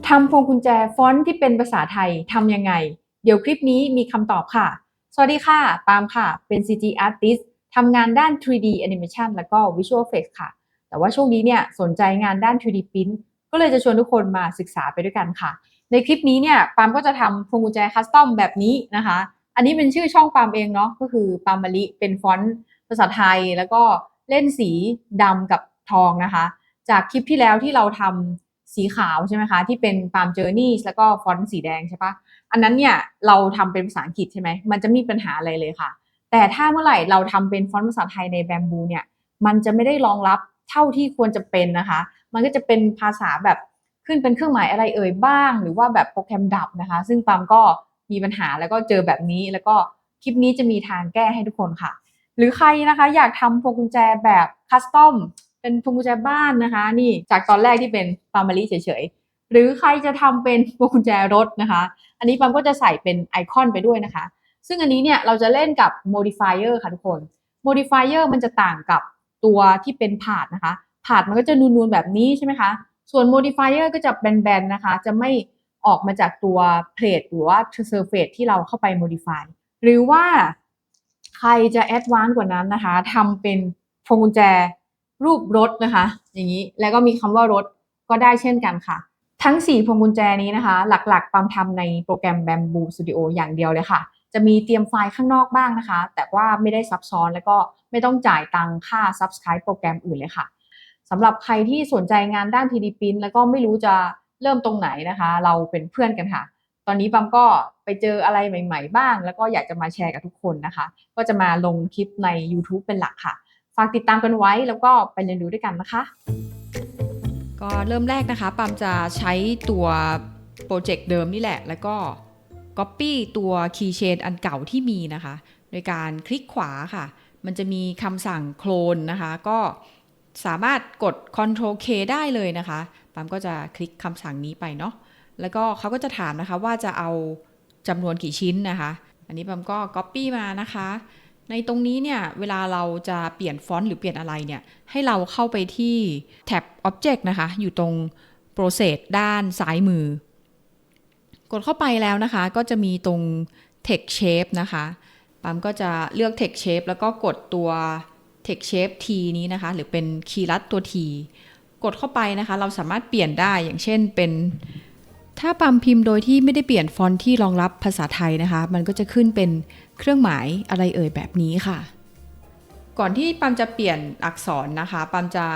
ทำพวงกุญแจฟอนต์ที่เป็นภาษาไทยทำยังไงเดี๋ยวคลิปนี้มีคำตอบค่ะสวัสดีค่ะปาล์มค่ะเป็น CG Artist ทำงานด้าน 3D Animation แล้วก็ Visual Effects ค่ะแต่ว่าช่วงนี้เนี่ยสนใจงานด้าน 3D Print ก็เลยจะชวนทุกคนมาศึกษาไปด้วยกันค่ะในคลิปนี้เนี่ยปาล์มก็จะทำพวงกุญแจคัสตอมแบบนี้นะคะอันนี้เป็นชื่อช่องปาล์มเองเนาะก็คือปาล์มมะลิเป็นฟอนต์ภาษาไทยแล้วก็เล่นสีดำกับทองนะคะจากคลิปที่แล้วที่เราทำสีขาวใช่ไหมคะที่เป็นปาล์มเจอร์นี่แล้วก็ฟอนต์สีแดงใช่ปะอันนั้นเนี่ยเราทำเป็นภาษาอังกฤษใช่ไหมมันจะไม่มีปัญหาอะไรเลยค่ะแต่ถ้าเมื่อไหร่เราทำเป็นฟอนต์ภาษาไทยในแบมบูเนี่ยมันจะไม่ได้รองรับเท่าที่ควรจะเป็นนะคะมันก็จะเป็นภาษาแบบขึ้นเป็นเครื่องหมายอะไรเอ่ยบ้างหรือว่าแบบโปรแกรมดับนะคะซึ่งปาล์มก็มีปัญหาแล้วก็เจอแบบนี้แล้วก็คลิปนี้จะมีทางแก้ให้ทุกคนค่ะหรือใครนะคะอยากทำพวงกุญแจแบบคัสตอมเป็นพวงกุญแจบ้านนะคะนี่จากตอนแรกที่เป็นฟาร์มารีเฉยๆหรือใครจะทำเป็นพวงกุญแจรถนะคะอันนี้ปั๊มก็จะใส่เป็นไอคอนไปด้วยนะคะซึ่งอันนี้เนี่ยเราจะเล่นกับ modifier ค่ะทุกคน modifier มันจะต่างกับตัวที่เป็นผาดนะคะผาดมันก็จะนูนๆแบบนี้ใช่ไหมคะส่วน modifier ก็จะแบนๆนะคะจะไม่ออกมาจากตัวเพลทหรือว่า surface ที่เราเข้าไป modify หรือว่าใครจะแอดวานซ์กว่านั้นนะคะทำเป็นพวงกุญแจรูปรถนะคะอย่างนี้แล้วก็มีคำว่ารถก็ได้เช่นกันค่ะทั้ง4พวงกุญแจนี้นะคะหลักๆปั๊มทำในโปรแกรม Bamboo Studio อย่างเดียวเลยค่ะจะมีเตรียมไฟล์ข้างนอกบ้างนะคะแต่ว่าไม่ได้ซับซ้อนแล้วก็ไม่ต้องจ่ายตังค่า Subscribe โปรแกรมอื่นเลยค่ะสำหรับใครที่สนใจงานด้าน 3D Print แล้วก็ไม่รู้จะเริ่มตรงไหนนะคะเราเป็นเพื่อนกันค่ะตอนนี้ปั๊มก็ไปเจออะไรใหม่ๆบ้างแล้วก็อยากจะมาแชร์กับทุกคนนะคะก็จะมาลงคลิปใน YouTube เป็นหลักค่ะฝากติดตามกันไว้แล้วก็ไปเรียนรู้ด้วยกันนะคะก็เริ่มแรกนะคะปั๊มจะใช้ตัวโปรเจกต์เดิมนี่แหละแล้วก็ Copy ตัว Keychain อันเก่าที่มีนะคะโดยการคลิกขวาค่ะมันจะมีคำสั่งโคลนนะคะก็สามารถกด Ctrl K ได้เลยนะคะปั๊มก็จะคลิกคำสั่งนี้ไปเนาะแล้วก็เขาก็จะถามนะคะว่าจะเอาจำนวนกี่ชิ้นนะคะอันนี้ปั๊มก็ Copy มานะคะในตรงนี้เนี่ยเวลาเราจะเปลี่ยนฟอนต์หรือเปลี่ยนอะไรเนี่ยให้เราเข้าไปที่แท็บ Object นะคะอยู่ตรง Process ด้านซ้ายมือกดเข้าไปแล้วนะคะก็จะมีตรง Text Shape นะคะปั๊มก็จะเลือก Text Shape แล้วก็กดตัว Text Shape T นี้นะคะหรือเป็นคีย์ลัดตัว T กดเข้าไปนะคะเราสามารถเปลี่ยนได้อย่างเช่นเป็นถ้าปั๊มพิมพ์โดยที่ไม่ได้เปลี่ยนฟอนต์ที่รองรับภาษาไทยนะคะมันก็จะขึ้นเป็นเครื่องหมายอะไรเอ่ยแบบนี้ค่ะก่อนที่ปั๊มจะเปลี่ยนอักษรนะคะปั๊มจะ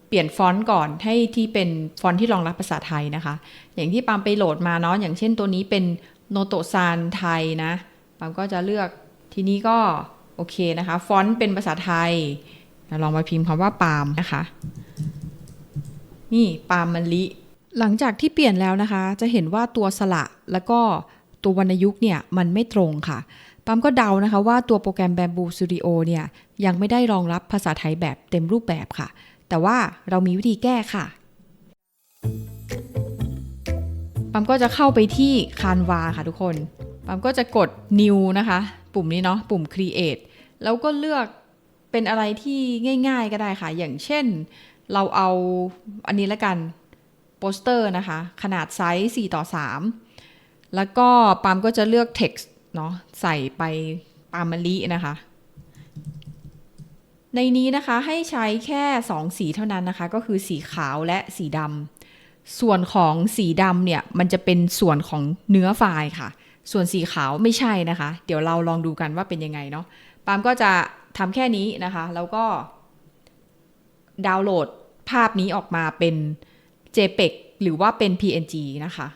เปลี่ยนฟอนต์ก่อนให้ที่เป็นฟอนต์ที่รองรับภาษาไทยนะคะอย่างที่ปั๊มไปโหลดมาเนาะอย่างเช่นตัวนี้เป็นโนโตซานไทยนะปั๊มก็จะเลือกทีนี้ก็โอเคนะคะฟอนต์เป็นภาษาไทยลองมาพิมพ์คำว่าปาล์มนะคะนี่ปาล์มมะลิหลังจากที่เปลี่ยนแล้วนะคะจะเห็นว่าตัวสระแล้วก็ตัววรรณยุกต์เนี่ยมันไม่ตรงค่ะปั๊มก็เดานะคะว่าตัวโปรแกรม Bamboo Studio เนี่ยยังไม่ได้รองรับภาษาไทยแบบเต็มรูปแบบค่ะแต่ว่าเรามีวิธีแก้ค่ะปั๊มก็จะเข้าไปที่ Canva ค่ะทุกคนปั๊มก็จะกด New นะคะปุ่มนี้เนาะปุ่ม Create แล้วก็เลือกเป็นอะไรที่ง่ายๆก็ได้ค่ะอย่างเช่นเราเอาอันนี้ละกันโปสเตอร์นะคะขนาดไซส์4:3แล้วก็ปั๊มก็จะเลือก text เนาะใส่ไปปาล์มมะลินะคะในนี้นะคะให้ใช้แค่2สีเท่านั้นนะคะก็คือสีขาวและสีดำส่วนของสีดำเนี่ยมันจะเป็นส่วนของเนื้อไฟล์ค่ะส่วนสีขาวไม่ใช่นะคะเดี๋ยวเราลองดูกันว่าเป็นยังไงเนาะปาล์มก็จะทำแค่นี้นะคะแล้วก็ดาวน์โหลดภาพนี้ออกมาเป็น JPEG หรือว่าเป็น PNG นะคะ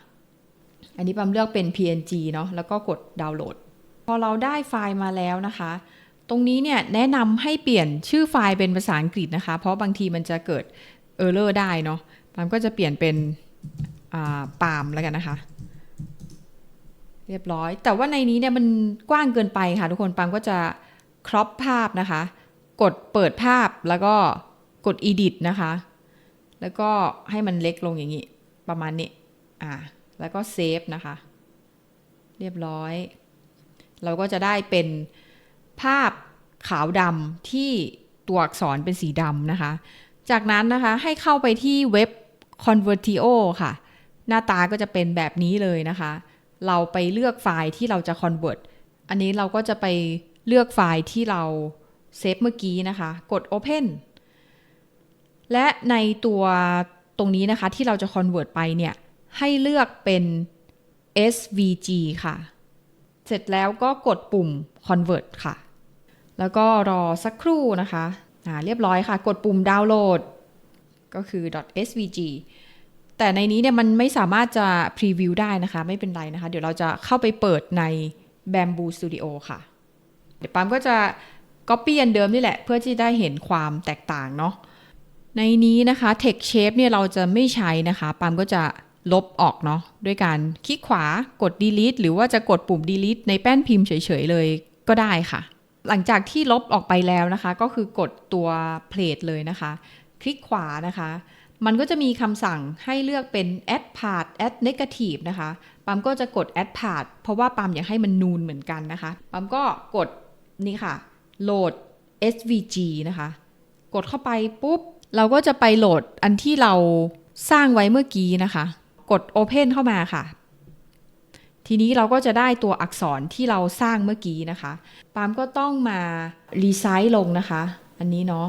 อันนี้ปั๊มเลือกเป็น PNG เนาะแล้วก็กดดาวน์โหลดพอเราได้ไฟล์มาแล้วนะคะตรงนี้เนี่ยแนะนำให้เปลี่ยนชื่อไฟล์เป็นภาษาอังกฤษนะคะเพราะบางทีมันจะเกิด error ได้เนาะปั๊มก็จะเปลี่ยนเป็นปาล์มแล้วกันนะคะเรียบร้อยแต่ว่าในนี้เนี่ยมันกว้างเกินไปค่ะทุกคนปั๊มก็จะครอปภาพนะคะกดเปิดภาพแล้วก็กด edit นะคะแล้วก็ให้มันเล็กลงอย่างนี้ประมาณนี้แล้วก็เซฟนะคะเรียบร้อยเราก็จะได้เป็นภาพขาวดำที่ตัวอักษรเป็นสีดำนะคะจากนั้นนะคะให้เข้าไปที่เว็บ Convertio ค่ะหน้าตาก็จะเป็นแบบนี้เลยนะคะเราไปเลือกไฟล์ที่เราจะ convert อันนี้เราก็จะไปเลือกไฟล์ที่เราเซฟเมื่อกี้นะคะกด Open และในตัวตรงนี้นะคะที่เราจะ convert ไปเนี่ยให้เลือกเป็น SVG ค่ะเสร็จแล้วก็กดปุ่ม convert ค่ะแล้วก็รอสักครู่นะคะเรียบร้อยค่ะกดปุ่มดาวน์โหลดก็คือ .svg แต่ในนี้เนี่ยมันไม่สามารถจะพรีวิวได้นะคะไม่เป็นไรนะคะเดี๋ยวเราจะเข้าไปเปิดใน Bamboo Studio ค่ะเดี๋ยวปามก็จะ copy อันเดิมนี่แหละเพื่อที่ได้เห็นความแตกต่างเนาะในนี้นะคะ text shape เนี่ยเราจะไม่ใช้นะคะปามก็จะลบออกเนาะด้วยการคลิกขวากด delete หรือว่าจะกดปุ่ม delete ในแป้นพิมพ์เฉยๆเลยก็ได้ค่ะหลังจากที่ลบออกไปแล้วนะคะก็คือกดตัว plate เลยนะคะคลิกขวานะคะมันก็จะมีคำสั่งให้เลือกเป็น add path add negative นะคะปามก็จะกด add path เพราะว่าปามอยากให้มันนูนเหมือนกันนะคะปามก็กดนี่ค่ะโหลด svg นะคะกดเข้าไปปุ๊บเราก็จะไปโหลดอันที่เราสร้างไว้เมื่อกี้นะคะกด open เข้ามาค่ะทีนี้เราก็จะได้ตัวอักษรที่เราสร้างเมื่อกี้นะคะปามก็ต้องมารีไซส์ลงนะคะอันนี้เนาะ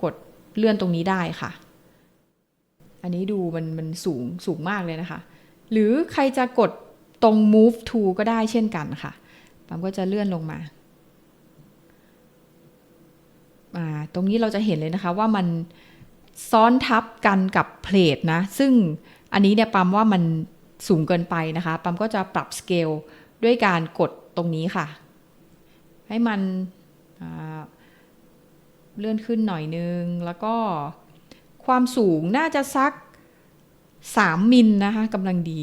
กดเลื่อนตรงนี้ได้ค่ะอันนี้ดูมันสูงมากเลยนะคะหรือใครจะกดตรง move to ก็ได้เช่นกันค่ะปามก็จะเลื่อนลงมาตรงนี้เราจะเห็นเลยนะคะว่ามันซ้อนทับกันกับเพลทนะซึ่งอันนี้เนี่ยปามว่ามันสูงเกินไปนะคะปามก็จะปรับสเกลด้วยการกดตรงนี้ค่ะให้มันเลื่อนขึ้นหน่อยนึงแล้วก็ความสูงน่าจะสัก3มิลนะคะกำลังดี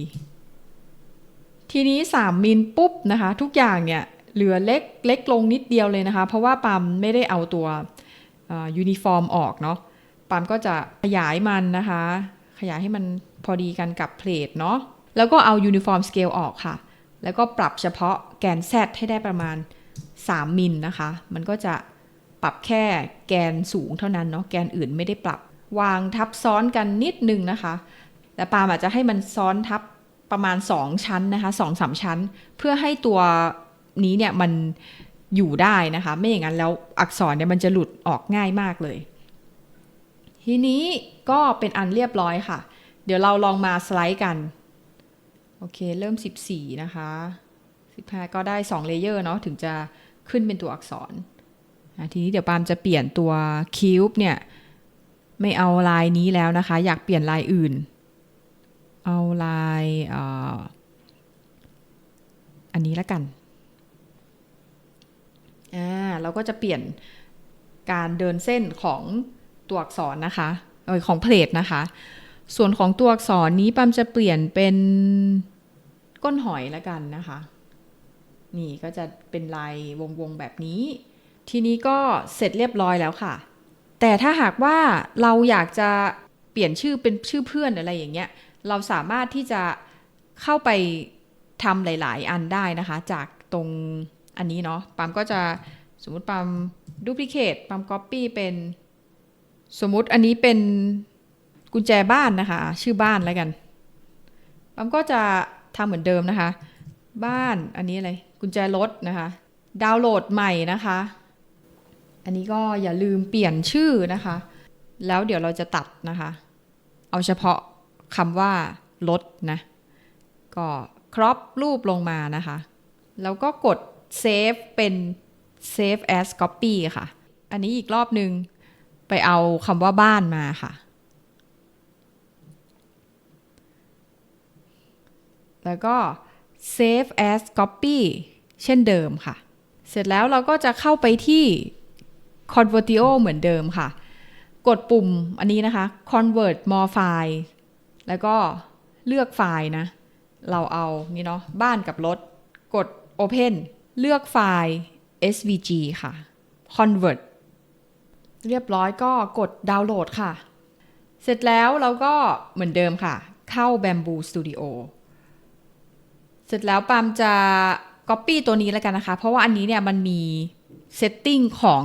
ทีนี้3มิลปุ๊บนะคะทุกอย่างเนี่ยเหลือเล็กลงนิดเดียวเลยนะคะเพราะว่าปามไม่ได้เอาตัวยูนิฟอร์มออกเนาะปามก็จะขยายมันนะคะขยายให้มันพอดีกันกับเพลทเนาะแล้วก็เอายูนิฟอร์มสเกลออกค่ะแล้วก็ปรับเฉพาะแกน Z ให้ได้ประมาณ3มิลนะคะมันก็จะปรับแค่แกนสูงเท่านั้นเนาะแกนอื่นไม่ได้ปรับวางทับซ้อนกันนิดนึงนะคะแต่ปามอาจจะให้มันซ้อนทับประมาณ2ชั้นนะคะ 2-3 ชั้นเพื่อให้ตัวนี้เนี่ยมันอยู่ได้นะคะไม่อย่างนั้นแล้วอักษรเนี่ยมันจะหลุดออกง่ายมากเลยทีนี้ก็เป็นอันเรียบร้อยค่ะเดี๋ยวเราลองมาสไลด์กันโอเคเริ่ม14นะคะ15ก็ได้2เลเยอร์เนาะถึงจะขึ้นเป็นตัวอักษรทีนี้เดี๋ยวปามจะเปลี่ยนตัวคิวบ์เนี่ยไม่เอาลายนี้แล้วนะคะอยากเปลี่ยนลายอื่นเอาลายอันนี้ละกันเราก็จะเปลี่ยนการเดินเส้นของตัวอักษรนะคะของเพลทนะคะส่วนของตัวอักษรนี้ปามจะเปลี่ยนเป็นก้นหอยละกันนะคะนี่ก็จะเป็นลายวงแบบนี้ทีนี้ก็เสร็จเรียบร้อยแล้วค่ะแต่ถ้าหากว่าเราอยากจะเปลี่ยนชื่อเป็นชื่อเพื่อนอะไรอย่างเงี้ยเราสามารถที่จะเข้าไปทำหลายๆอันได้นะคะจากตรงอันนี้เนาะปามก็จะสมมุติปามดูพลิเคทปามก๊อปปี้เป็นสมมุติอันนี้เป็นกุญแจบ้านนะคะชื่อบ้านแล้วกันปามก็จะทำเหมือนเดิมนะคะบ้านอันนี้อะไรกุญแจรถนะคะดาวน์โหลดใหม่นะคะอันนี้ก็อย่าลืมเปลี่ยนชื่อนะคะแล้วเดี๋ยวเราจะตัดนะคะเอาเฉพาะคำว่ารถนะก็ครอปรูปลงมานะคะแล้วก็กด save เป็น save as copy ค่ะอันนี้อีกรอบนึงไปเอาคำว่าบ้านมาค่ะแล้วก็ save as copy เช่นเดิมค่ะเสร็จแล้วเราก็จะเข้าไปที่ Convertio เหมือนเดิมค่ะกดปุ่มอันนี้นะคะ convert more file แล้วก็เลือกไฟล์นะเราเอานี่เนาะบ้านกับรถกด open เลือกไฟล์ svg ค่ะ convert เรียบร้อยก็กดดาวน์โหลดค่ะเสร็จแล้วเราก็เหมือนเดิมค่ะเข้า Bamboo Studio เสร็จแล้วปามจะ copy ตัวนี้แล้วกันนะคะเพราะว่าอันนี้เนี่ยมันมี setting ของ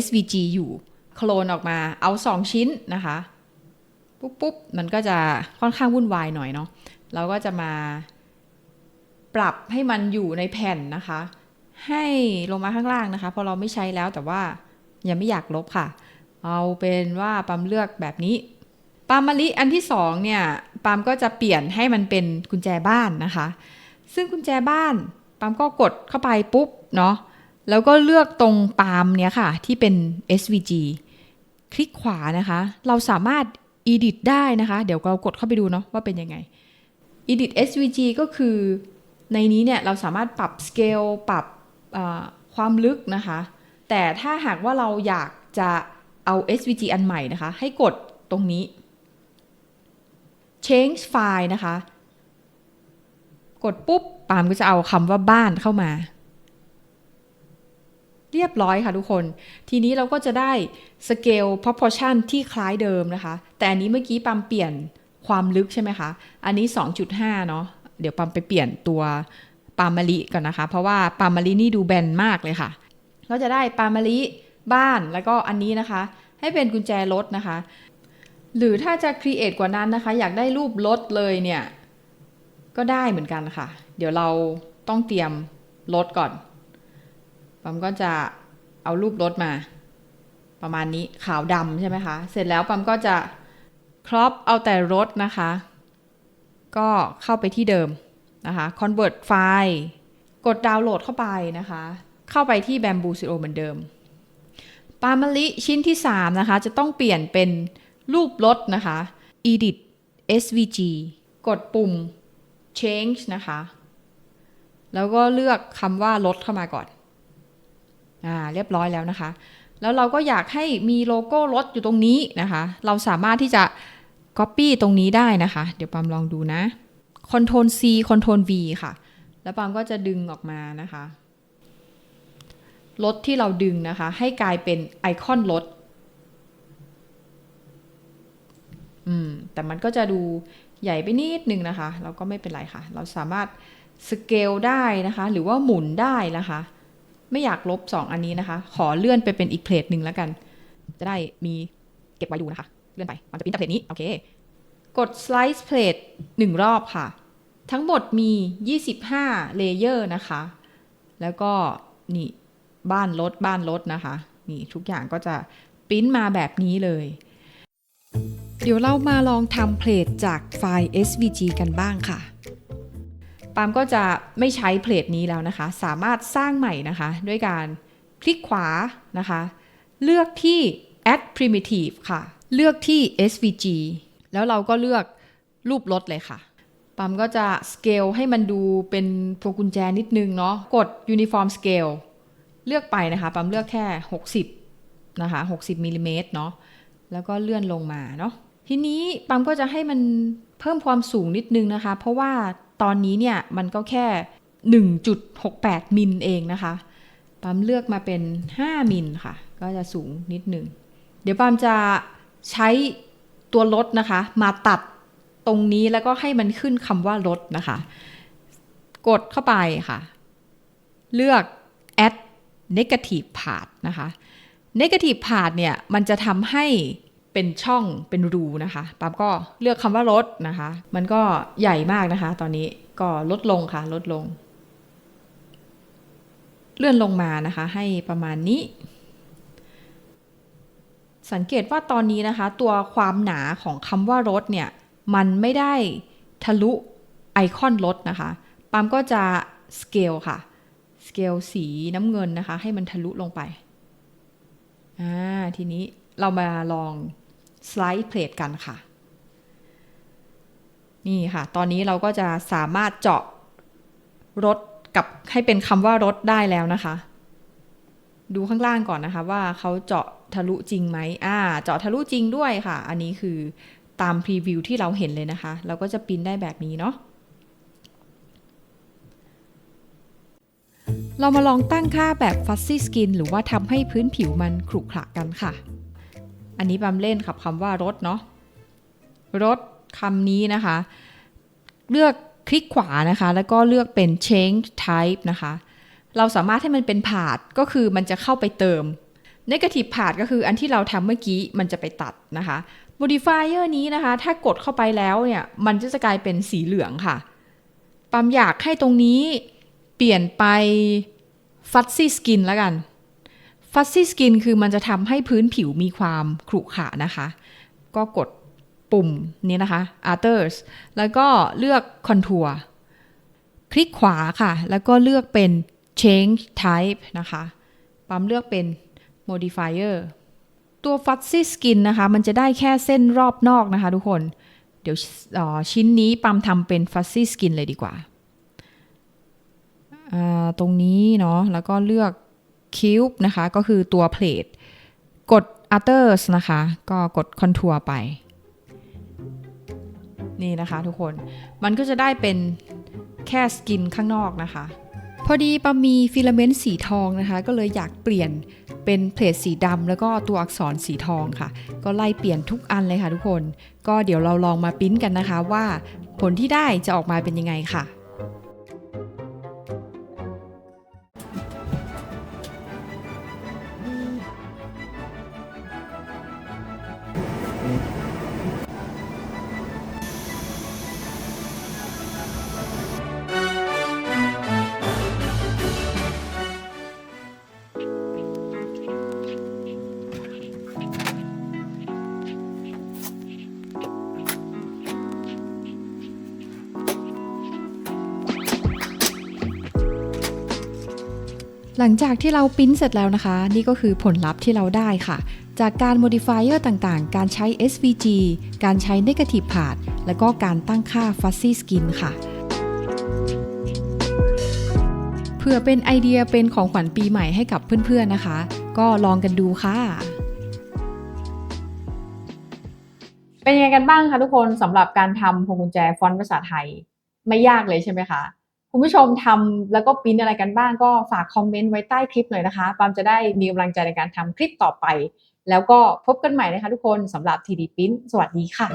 svg อยู่โคลนออกมาเอา2ชิ้นนะคะป ปุ๊บมันก็จะค่อนข้างวุ่นวายหน่อยเนาะเราก็จะมาปรับให้มันอยู่ในแผ่นนะคะให้ลงมาข้างล่างนะคะพอเราไม่ใช้แล้วแต่ว่ายังไม่อยากลบค่ะเอาเป็นว่าปั๊มเลือกแบบนี้ปั๊มมะลิอันที่2เนี่ยปั๊มก็จะเปลี่ยนให้มันเป็นกุญแจบ้านนะคะซึ่งกุญแจบ้านปั๊มก็กดเข้าไปปุ๊บเนาะแล้วก็เลือกตรงปั๊มเนี้ยค่ะที่เป็น SVG คลิกขวานะคะเราสามารถ edit ได้นะคะเดี๋ยวเรากดเข้าไปดูเนาะว่าเป็นยังไง edit SVG ก็คือในนี้เนี่ยเราสามารถปรับ scale ปรับความลึกนะคะแต่ถ้าหากว่าเราอยากจะเอา SVG อันใหม่นะคะให้กดตรงนี้ change file นะคะกดปุ๊บปาล์มก็จะเอาคำว่าบ้านเข้ามาเรียบร้อยค่ะทุกคนทีนี้เราก็จะได้ scale proportion ที่คล้ายเดิมนะคะแต่อันนี้เมื่อกี้ปาล์มเปลี่ยนความลึกใช่ไหมคะอันนี้ 2.5 เนาะเดี๋ยวปาล์มไปเปลี่ยนตัวปาล์มมะลิก่อนนะคะเพราะว่าปาล์มมะลินี่ดูแบนมากเลยค่ะเราจะได้ปาล์มมะลิบ้านแล้วก็อันนี้นะคะให้เป็นกุญแจรถนะคะหรือถ้าจะ create กว่านั้นนะคะอยากได้รูปรถเลยเนี่ยก็ได้เหมือนกันค่ะเดี๋ยวเราต้องเตรียมรถก่อนปั๊มก็จะเอารูปรถมาประมาณนี้ขาวดำใช่ไหมคะเสร็จแล้วปั๊มก็จะครอปเอาแต่รถนะคะก็เข้าไปที่เดิมนะคะ convert file กดดาวน์โหลดเข้าไปนะคะเข้าไปที่ Bamboo Studio เหมือนเดิมปาล์มมะลิชิ้นที่3นะคะจะต้องเปลี่ยนเป็นรูปรถนะคะ edit SVG กดปุ่ม change นะคะแล้วก็เลือกคำว่ารถเข้ามาก่อนเรียบร้อยแล้วนะคะแล้วเราก็อยากให้มีโลโก้รถอยู่ตรงนี้นะคะเราสามารถที่จะ copy ตรงนี้ได้นะคะเดี๋ยวปาล์มลองดูนะ Ctrl C Ctrl V ค่ะแล้วปาล์มก็จะดึงออกมานะคะรถที่เราดึงนะคะให้กลายเป็นไอคอนรถแต่มันก็จะดูใหญ่ไปนิดนึงนะคะเราก็ไม่เป็นไรค่ะเราสามารถสเกลได้นะคะหรือว่าหมุนได้นะคะไม่อยากลบ2อันนี้นะคะขอเลื่อนไปเป็นอีกเพลทหนึ่งแล้วกันจะได้มีเก็บไว้ดูนะคะเลื่อนไปมันจะเป็นจากเพลทนี้โอเคกด Slice Plate 1 รอบค่ะทั้งหมดมี25เลเยอร์นะคะแล้วก็นี่บ้านรถนะคะนี่ทุกอย่างก็จะปริ้นมาแบบนี้เลยเดี๋ยวเรามาลองทำเพลทจากไฟล์ SVG กันบ้างค่ะปาล์มก็จะไม่ใช้เพลทนี้แล้วนะคะสามารถสร้างใหม่นะคะด้วยการคลิกขวานะคะเลือกที่ add primitive ค่ะเลือกที่ SVG แล้วเราก็เลือกรูปรถเลยค่ะปาล์มก็จะ scale ให้มันดูเป็นพวงกุญแจนิดนึงเนาะกด uniform scale เลือกไปนะคะปาล์มเลือกแค่60นะคะ60มิลลิเมตรเนาะแล้วก็เลื่อนลงมาเนาะทีนี้ปาล์มก็จะให้มันเพิ่มความสูงนิดนึงนะคะเพราะว่าตอนนี้เนี่ยมันก็แค่ 1.68 มิลเองนะคะปาล์มเลือกมาเป็น5มิลค่ะก็จะสูงนิดนึงเดี๋ยวปาล์มจะใช้ตัวรถนะคะมาตัดตรงนี้แล้วก็ให้มันขึ้นคำว่ารถนะคะกดเข้าไปค่ะเลือก add negative part นะคะ negative part เนี่ยมันจะทำให้เป็นช่องเป็นรูนะคะปั๊บก็เลือกคำว่ารถนะคะมันก็ใหญ่มากนะคะตอนนี้ก็ลดลงค่ะลดลงเลื่อนลงมานะคะให้ประมาณนี้สังเกตว่าตอนนี้นะคะตัวความหนาของคำว่ารถเนี่ยมันไม่ได้ทะลุไอคอนรถนะคะปั๊มก็จะสเกลค่ะสเกลสีน้ำเงินนะคะให้มันทะลุลงไปทีนี้เรามาลองสไลด์เพลทกันค่ะนี่ค่ะตอนนี้เราก็จะสามารถเจาะรถกับให้เป็นคำว่ารถได้แล้วนะคะดูข้างล่างก่อนนะคะว่าเขาเจาะทะลุจริงไหมเจาะทะลุจริงด้วยค่ะอันนี้คือตามพรีวิวที่เราเห็นเลยนะคะเราก็จะปริ้นได้แบบนี้เนาะเรามาลองตั้งค่าแบบ Fuzzy Skin หรือว่าทำให้พื้นผิวมันขรุขระกันค่ะอันนี้ปั๊มเล่นกับคำว่ารถเนาะรถคำนี้นะคะเลือกคลิกขวานะคะแล้วก็เลือกเป็น change type นะคะเราสามารถให้มันเป็นพาธก็คือมันจะเข้าไปเติม negative part ก็คืออันที่เราทำเมื่อกี้มันจะไปตัดนะคะ modifier นี้นะคะถ้ากดเข้าไปแล้วเนี่ยมันจะกลายเป็นสีเหลืองค่ะปั๊มอยากให้ตรงนี้เปลี่ยนไป fuzzy skin แล้วกัน fuzzy skin คือมันจะทำให้พื้นผิวมีความขรุขระนะคะก็กดปุ่มนี้นะคะ others แล้วก็เลือก contour คลิกขวาค่ะแล้วก็เลือกเป็น change type นะคะปั๊มเลือกเป็น modifier ตัว fuzzy skin นะคะมันจะได้แค่เส้นรอบนอกนะคะทุกคนเดี๋ยวชิ้นนี้ปั๊มทำเป็น fuzzy skin เลยดีกว่าตรงนี้เนาะแล้วก็เลือก cube นะคะก็คือตัว plate กด others นะคะก็กด contour ไปนี่นะคะทุกคนมันก็จะได้เป็นแค่สกินข้างนอกนะคะพอดีปั๊มมีฟิลาเมนต์สีทองนะคะก็เลยอยากเปลี่ยนเป็นเพลทสีดำแล้วก็ตัวอักษรสีทองค่ะก็ไล่เปลี่ยนทุกอันเลยค่ะทุกคนก็เดี๋ยวเราลองมาปริ้นกันนะคะว่าผลที่ได้จะออกมาเป็นยังไงค่ะหลังจากที่เราปริ้นเสร็จแล้วนะคะนี่ก็คือผลลัพธ์ที่เราได้ค่ะจากการ modifier ต่างๆการใช้ SVG การใช้ negative path และก็การตั้งค่า fuzzy skin ค่ะเพื่อเป็นไอเดียเป็นของขวัญปีใหม่ให้กับเพื่อนๆนะคะก็ลองกันดูค่ะเป็นยังไงกันบ้างคะทุกคนสำหรับการทำพวงกุญแจฟอนต์ภาษาไทยไม่ยากเลยใช่ไหมคะคุณผู้ชมทำแล้วก็ปริ้นอะไรกันบ้างก็ฝากคอมเมนต์ไว้ใต้คลิปหน่อยนะคะปามจะได้มีกำลังใจในการทำคลิปต่อไปแล้วก็พบกันใหม่นะคะทุกคนสำหรับ TD Print สวัสดีค่ะ